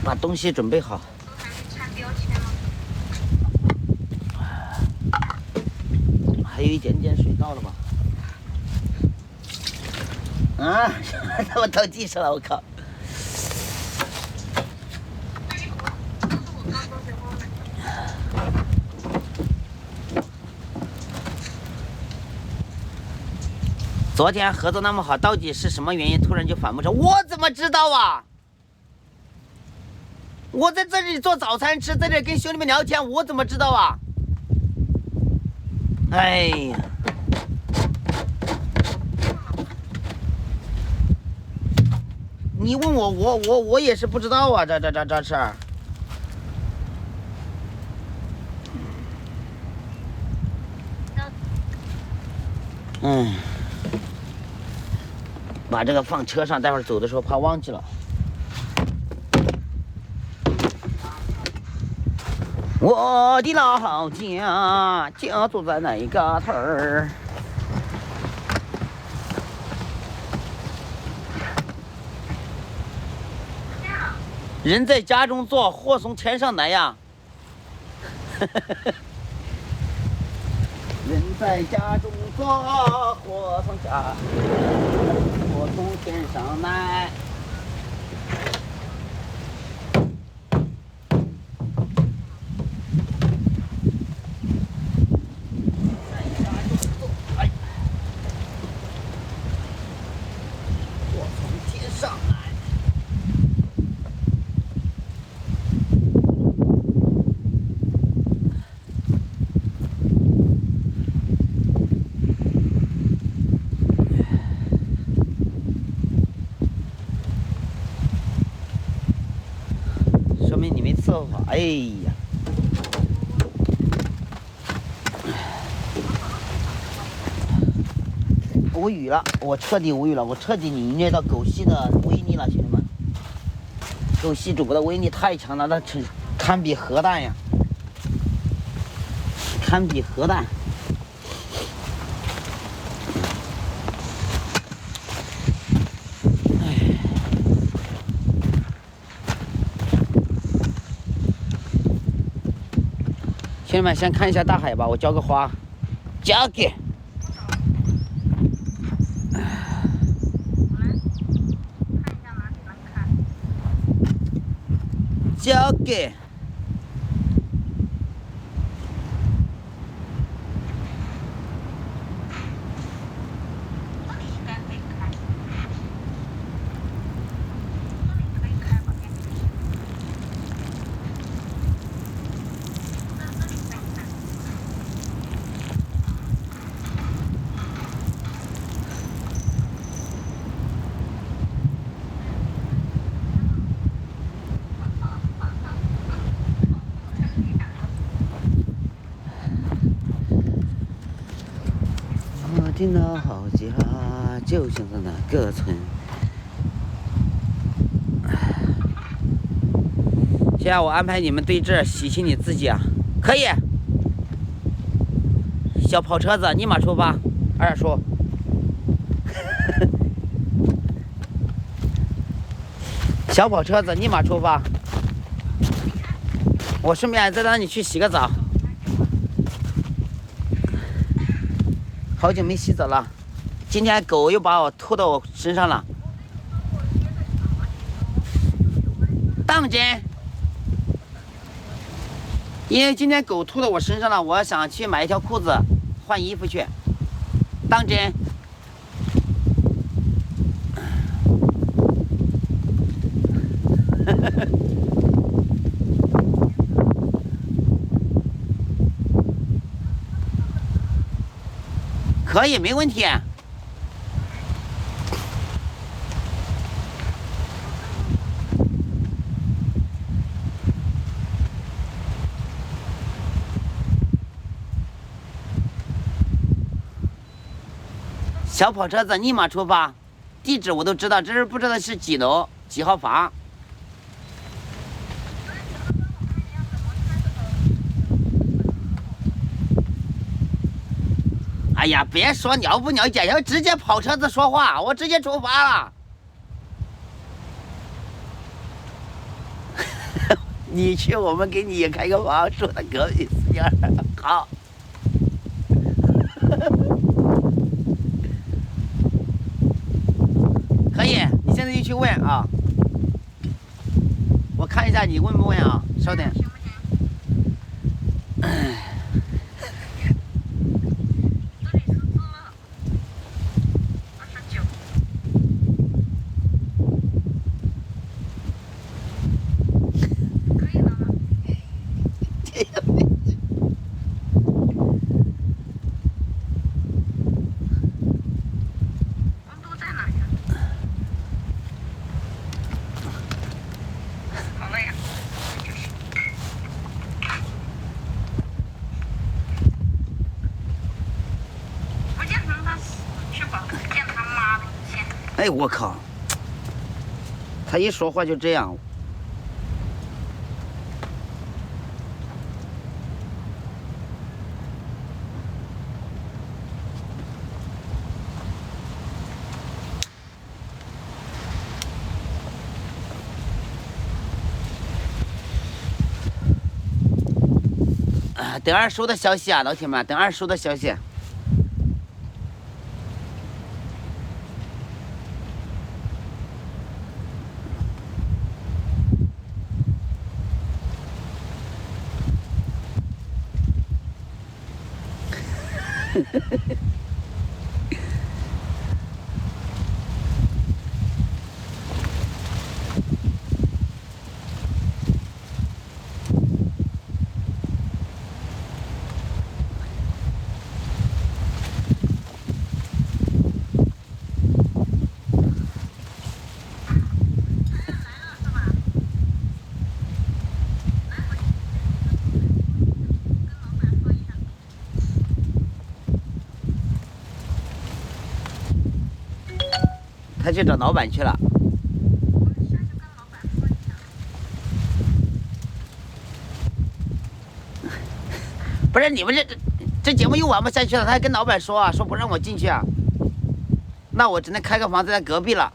把东西准备好。还有一点点水到了吧？啊，他们到地上了，我靠！昨天合作那么好，到底是什么原因突然就反目成？我怎么知道啊？我在这里做早餐吃，在这里跟兄弟们聊天，我怎么知道啊？哎呀！你问我也是不知道啊，这事儿。把这个放车上，待会儿走的时候怕忘记了。我的老家家住在哪个头儿？人在家中坐，祸从天上来呀！人在家中坐，祸从天上来。哎呀，无语了，我彻底无语了，我彻底领略到狗系的威力了，兄弟们！狗系主播的威力太强了，那堪比核弹呀，堪比核弹。兄弟们，先看一下大海吧，我浇个花，交给。交给。我的老家就像是那个村。现在我安排你们对峙，洗清你自己啊！可以。小跑车子，立马出发。二叔。小跑车子，立马出发。我顺便再让你去洗个澡。好久没洗澡了，今天狗又把我吐到我身上了。当真？因为今天狗吐到我身上了，我想去买一条裤子换衣服去。当真？可以，没问题。小跑车子立马出发，地址我都知道，只是不知道是几楼几号房。哎呀，别说了不了解，要直接跑车子说话，我直接出发了。你去，我们给你也开个房，住在隔壁死鸟。好。可以，你现在就去问啊。我看一下你问不问啊？稍等。哎，我靠！他一说话就这样。等二叔的消息啊，老铁们，等二叔的消息。他去找老板去了。不是你们这节目又玩不下去了，他还跟老板说啊，说不让我进去啊，那我只能开个房子在隔壁了。